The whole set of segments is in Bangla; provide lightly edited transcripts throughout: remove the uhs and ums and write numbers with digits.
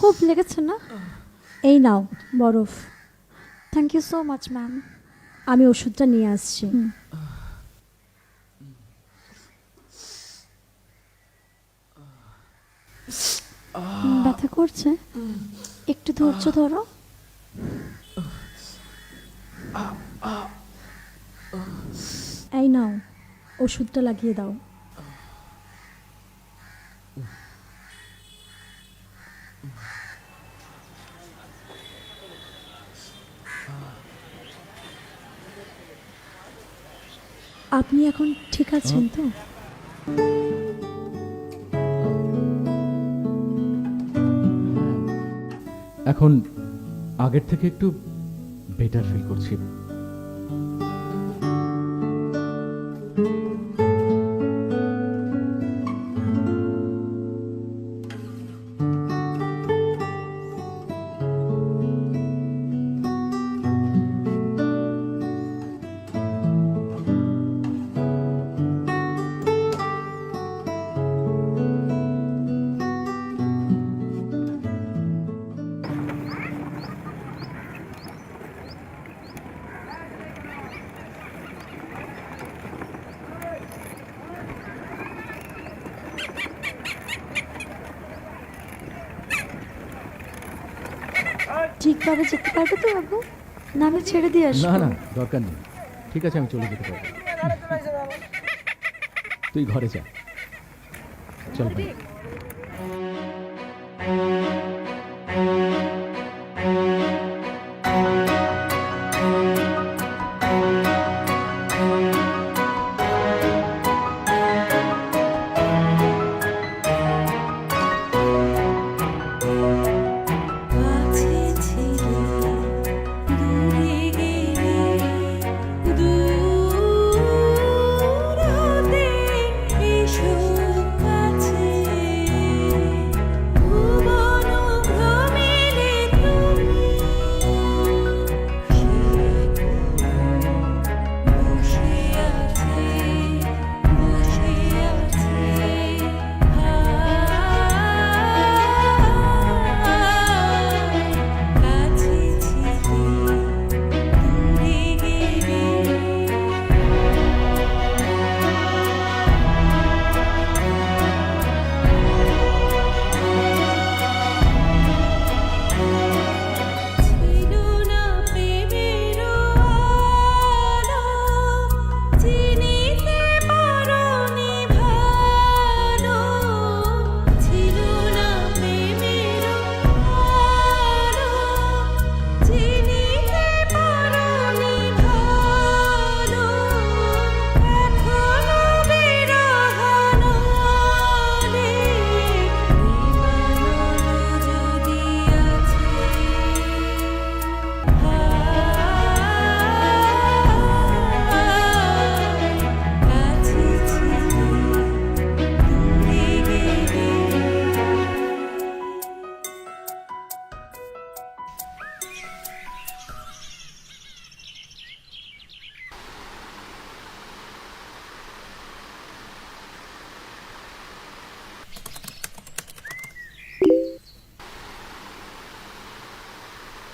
খুব লেগেছে না? এই নাও বরফ। Thank you so much ma'am. আমি ওষুধটা নিয়ে আসছি। ব্যথা করছে? একটু ধৈর্য ধরো। এই নাও ওষুধটা লাগিয়ে দাও। আপনি এখন ঠিক আছেন তো? এখন আগের থেকে একটু বেটার ফিল করছি। ঠিকভাবে যেতে পারবে তো বাবু? না আমি ছেড়ে দিয়ে আসবো? না না, দরকার নেই, ঠিক আছে, আমি চলে যেতে পারবো। তুই ঘরে যা, চল ভাই।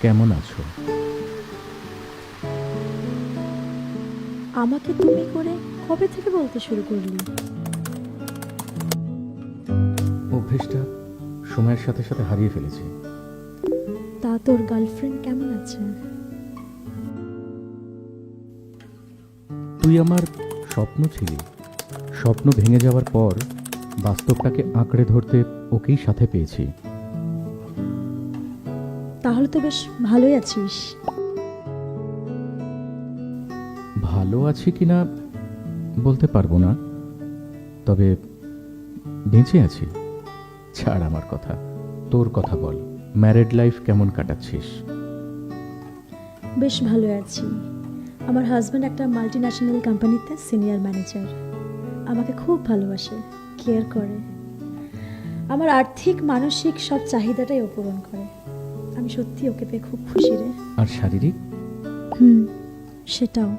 কেমন আছো? আমাকে তুমি করে কবে থেকে বলতে শুরু করলি? অভ্যেসটা সময়ের সাথে সাথে হারিয়ে ফেলেছি। তা তোর গার্লফ্রেন্ড কেমন আছে? তুই আমার স্বপ্ন ছিলি। স্বপ্ন ভেঙে যাওয়ার পর বাস্তবটাকে আঁকড়ে ধরতে ওকেই সাথে পেয়েছি। তাহলে তো বেশ ভালোই আছিস। ভালো আছি কিনা বলতে পারবো না, তবে বেঁচে আছি। ছাড় আমার কথা, তোর কথা বল। ম্যারেড লাইফ কেমন কাটাচ্ছিস? বেশ ভালো আছি। আমার হাজব্যান্ড একটা মাল্টি ন্যাশনাল কোম্পানিতে সিনিয়র ম্যানেজার। আমাকে খুব ভালোবাসে, কেয়ার করে। আমার আর্থিক মানসিক সব চাহিদাটাই ও পূরণ করে। আমি সত্যি ওকে পেয়ে খুব খুশি রে। আর শারীরিক? সেটাও।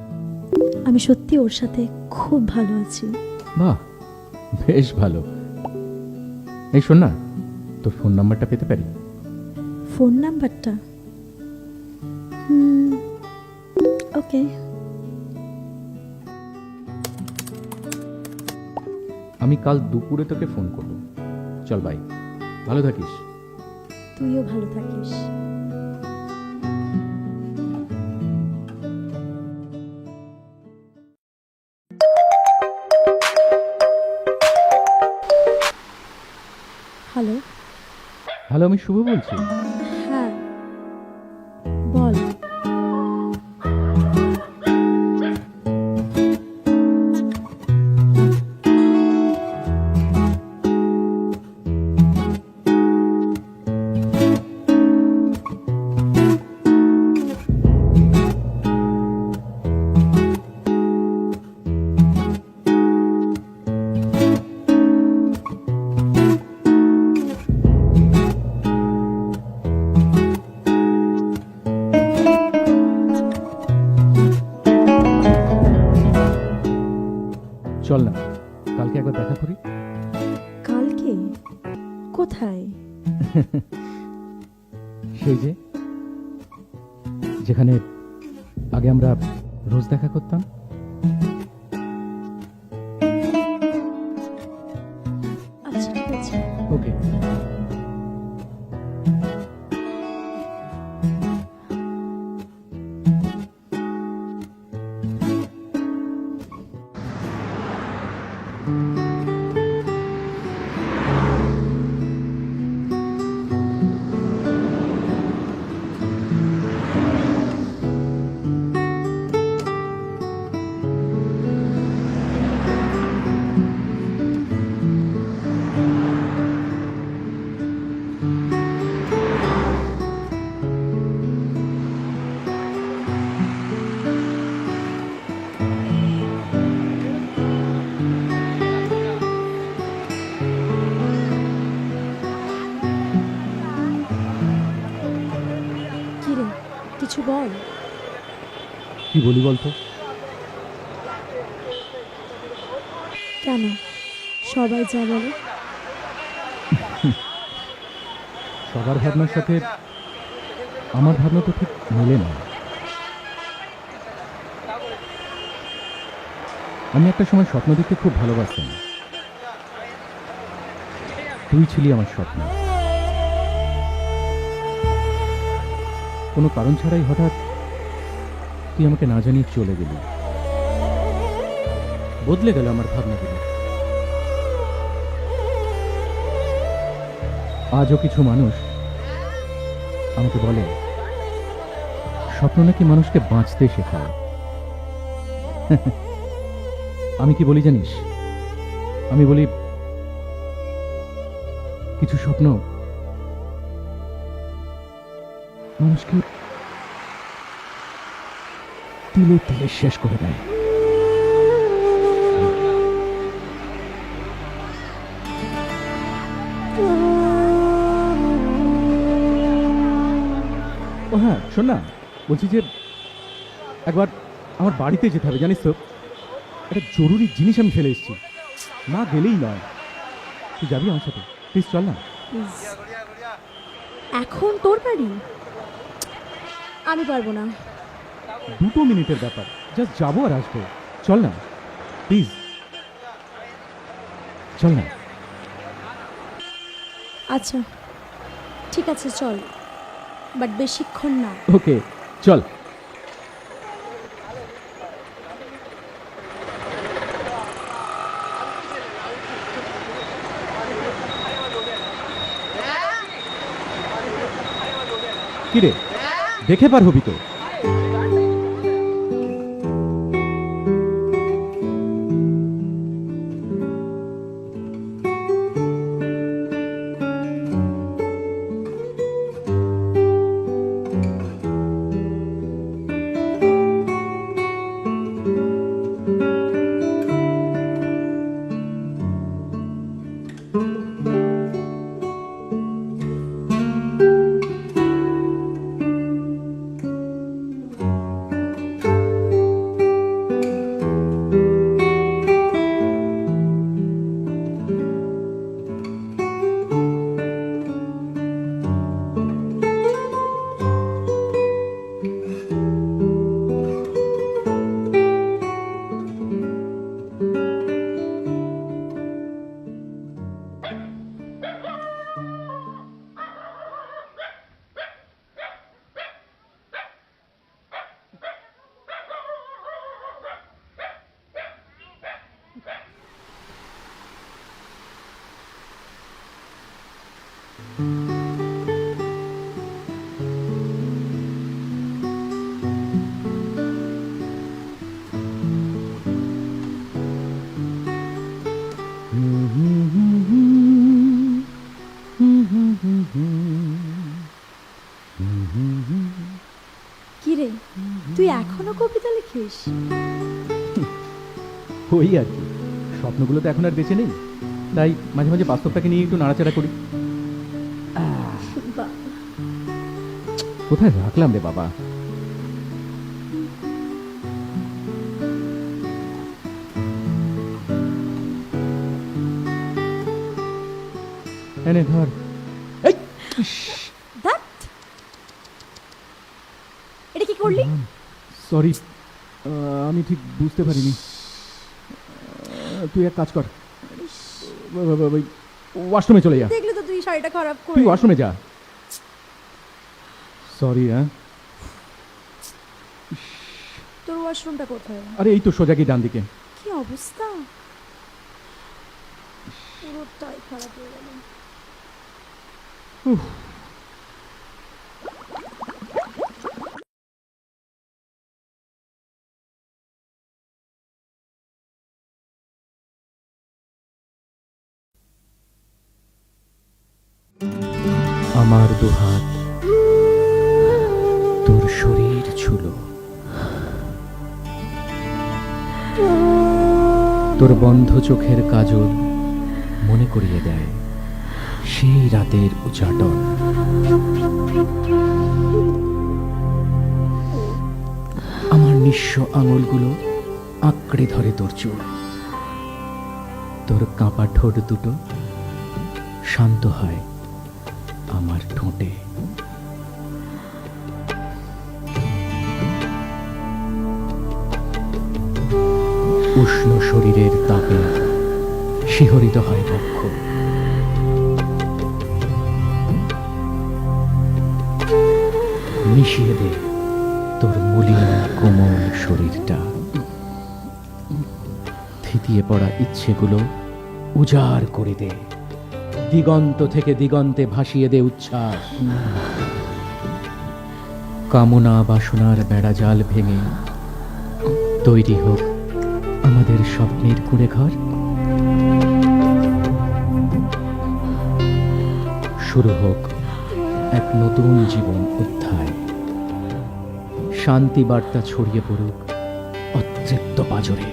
আমি সত্যি ওর সাথে খুব ভালো আছি। বাহ, বেশ ভালো। এই শোন না, তোর ফোন নাম্বারটা পেতে পারি? ফোন নাম্বারটা? ওকে। আমি কাল দুপুরে তোকে ফোন করব। চল বাই, ভালো থাকিস। তুইও ভালো থাকিস। হ্যালো। হ্যালো, আমি শুভ বলছি। হ্যাঁ, বল। চল না, কালকে একবার দেখা করি। কালকে? কোথায়? সেই যেখানে আগে আমরা রোজ দেখা করতাম। আচ্ছা, ঠিক আছে। ওকে। কি রে, কিছু বল। কি বলি বলতো? কেন, সবাই যা বলে? সবার ভাবনার সাথে আমার ভাবনা তো ঠিক মেলে না। আমি একটা সময় স্বপ্ন দেখতে খুব ভালোবাসতাম। তুই ছিলি আমার স্বপ্ন। কোনো কারণ ছাড়াই হঠাৎ তুই আমাকে না জানিয়ে চলে গেলি। বদলে গেল আমার ভাবনাগুলো। আজও কিছু মানুষ আমাকে বলে স্বপ্ন নাকি মানুষকে বাঁচতে শেখায়। আমি কি বলি জানিস? আমি বলি কিছু স্বপ্ন মানুষকে তিলে তিলে শেষ করে দেয়। ও হ্যাঁ, শোন না, বলছি যে একবার আমার বাড়িতে যেতে হবে, জানিস তো? একটা জরুরি জিনিস আমি ফেলে এসেছি, না গেলেই নয়। তুই যাবি আমার সাথে? প্লিজ চল না। প্লিজ। এখন তোর বাড়ি? আমি পারবো না। 2 মিনিটের ব্যাপার, জাস্ট যাবো আর আসবো। চল না প্লিজ, চল না। আচ্ছা, ঠিক আছে, চল, বাট বেশিক্ষণ না। ওকে, চল। কিরে, দেখে পার হবি তো? আছিস? ওই আর কি, স্বপ্নগুলো তো এখন আর বেঁচে নেই, তাই মাঝে মাঝে বাস্তবটাকে নিয়ে একটু নাড়াচাড়া করি। বাহ, কোথায় রাখলাম রে বাবা? এনে ধর। এই, ইস, ধ্যাৎ, এটা কি করলি? সরি, আমি ঠিক বুঝতে পারিনি। তুই এক কাজ কর, ওয়াশরুমে চলে যা। দেখলে তো তুই শাড়িটা খারাপ করে। তুই ওয়াশরুমে যা। সরি। হ্যাঁ, তোর ওয়াশরুমটা কোথায়? আরে এই তো সোজা গিয়ে ডান দিকে। কি অবস্থা, পুরোটাই খারাপ হয়ে গেল। আমার দুহাত তোর শরীর ছুলো, তোর বন্ধ চোখের কাজল মনে করিয়ে দেয় সেই রাতের উচাটন। আমার নিঃস্ব আঙুলগুলো আঁকড়ে ধরে তোর চুল, তোর কাঁপা ঠোঁট দুটো শান্ত হয় আমার ঠোঁটে। উষ্ণ শরীরের তাপে শিহরিত হয় বক্ষ, মিশিয়ে দে তোর মলিন কোমল শরীরটা। থিতিয়ে পড়া ইচ্ছেগুলো উজাড় করে দে, দিগন্ত থেকে দিগন্তে ভাসিয়ে দে উচ্ছ্বাস। কামনা বাসনার বেড়াজাল ভেঙে তৈরি হোক আমাদের স্বপ্নের কুঁড়ে ঘর। শুরু হোক এক নতুন জীবন অধ্যায়। শান্তি বার্তা ছড়িয়ে পড়ুক অতৃপ্ত পাজরে।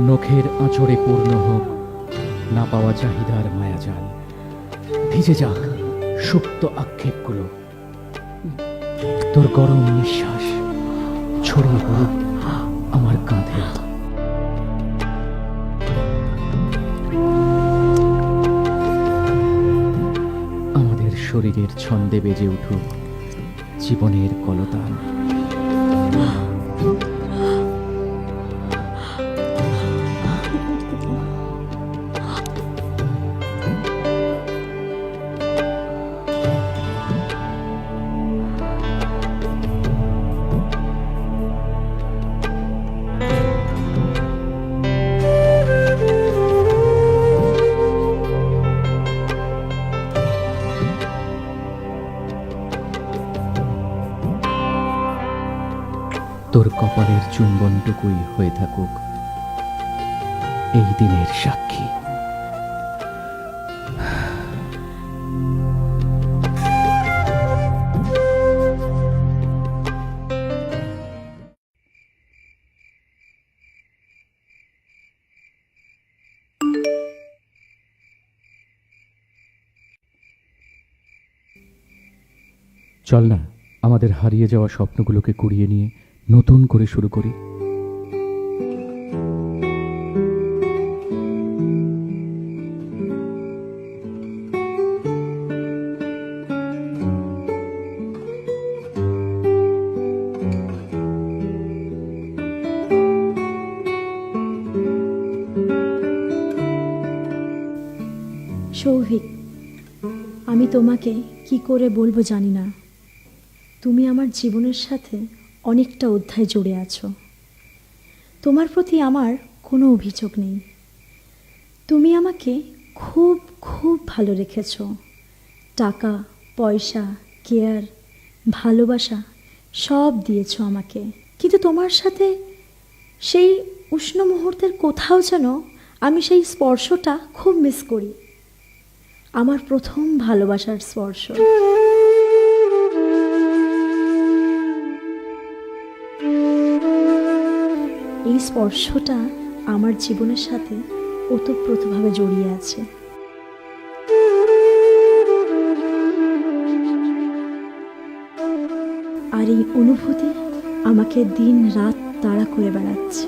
নখের আঁচড়ে পূর্ণ হোক না পাওয়া চাহিদার মায়াজাল। ভিজে যাক সুপ্ত আক্ষেপগুলো, তোর গরম নিঃশ্বাস ছড়িয়ে পড়ুক আমার কাঁধে। আমাদের শরীরের ছন্দে বেজে উঠুক জীবনের কলতান। তোর কপালের চুম্বনটুকুই হয়ে থাকুক এই দিনের সাক্ষী। চল না আমাদের হারিয়ে যাওয়া স্বপ্নগুলোকে কুড়িয়ে নিয়ে নতুন করে শুরু করি। সৌভিক, আমি তোমাকে কি করে বলবো জানি না, তুমি আমার জীবনের সাথে অনেকটা অধ্যায় জুড়ে আছো। তোমার প্রতি আমার কোনো অভিযোগ নেই, তুমি আমাকে খুব খুব ভালো রেখেছো। টাকা, পয়সা, কেয়ার, ভালোবাসা সব দিয়েছো আমাকে। কিন্তু তোমার সাথে সেই উষ্ণ মুহূর্তের কোথাও যেন আমি সেই স্পর্শটা খুব মিস করি। আমার প্রথম ভালোবাসার স্পর্শ। এই স্পর্শটা আমার জীবনের সাথে ওতপ্রোতভাবে জড়িয়ে আছে। আর এই অনুভূতি আমাকে দিন রাত তাড়া করে বেড়াচ্ছে।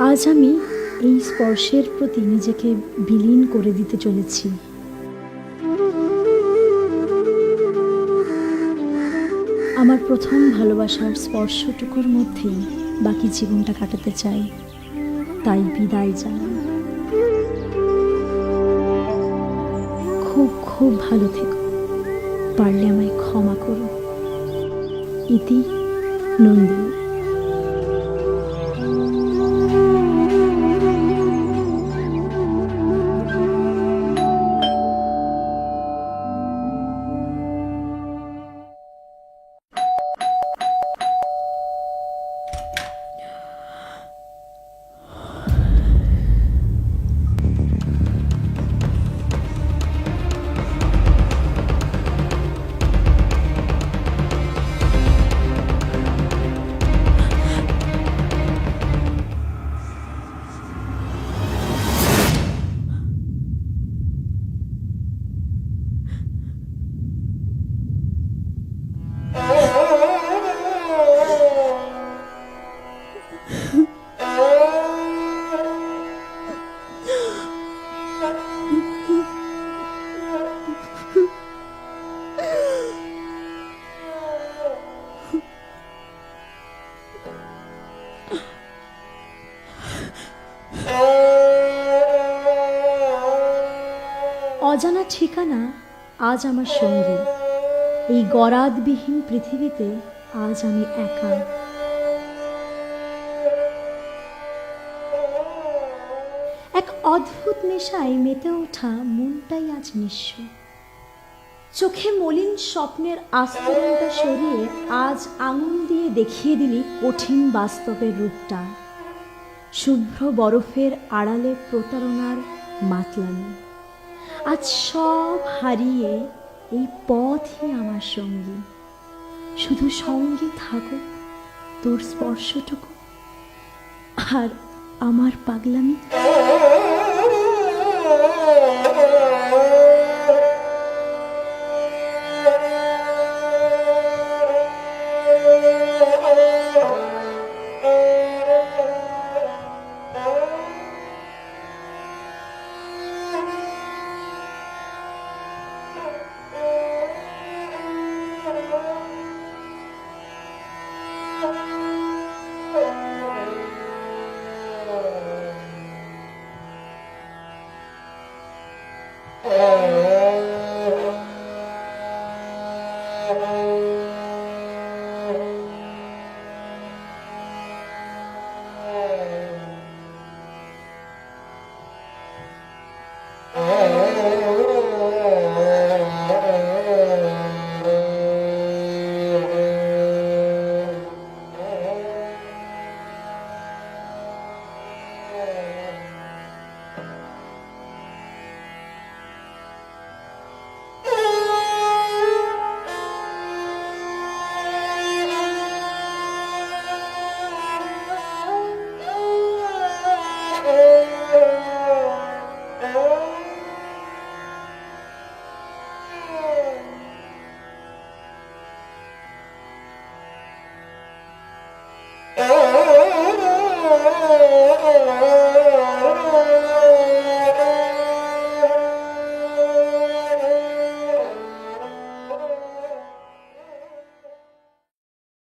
আজ আমি এই স্পর্শের প্রতি নিজেকে বিলীন করে দিতে চলেছি। আমার প্রথম ভালোবাসার স্পর্শটুকুর মধ্যেই বাকি জীবনটা কাটাতে চাই। তাই বিদায় জানাই। খুব খুব ভালো থেকো। পারলে আমায় ক্ষমা করো। ইতি, নন্দিনী। অজানা ঠিকানা আজ আমার সঙ্গী। এই গরাদবিহীন পৃথিবীতে আজ আমি একা। এক অদ্ভুত নেশায় মেতে ওঠা মনটাই আজ নিঃস্ব। চোখে মলিন স্বপ্নের আস্তরণটা সরিয়ে আজ আঙুল দিয়ে দেখিয়ে দিলি কঠিন বাস্তবের রূপটা। শুভ্র বরফের আড়ালে প্রতারণার মাতলামি। আজ সব হারিয়ে এই পথই আমার সঙ্গী। শুধু সঙ্গে থাকুক তোর স্পর্শটুকু আর আমার পাগলামি। Oh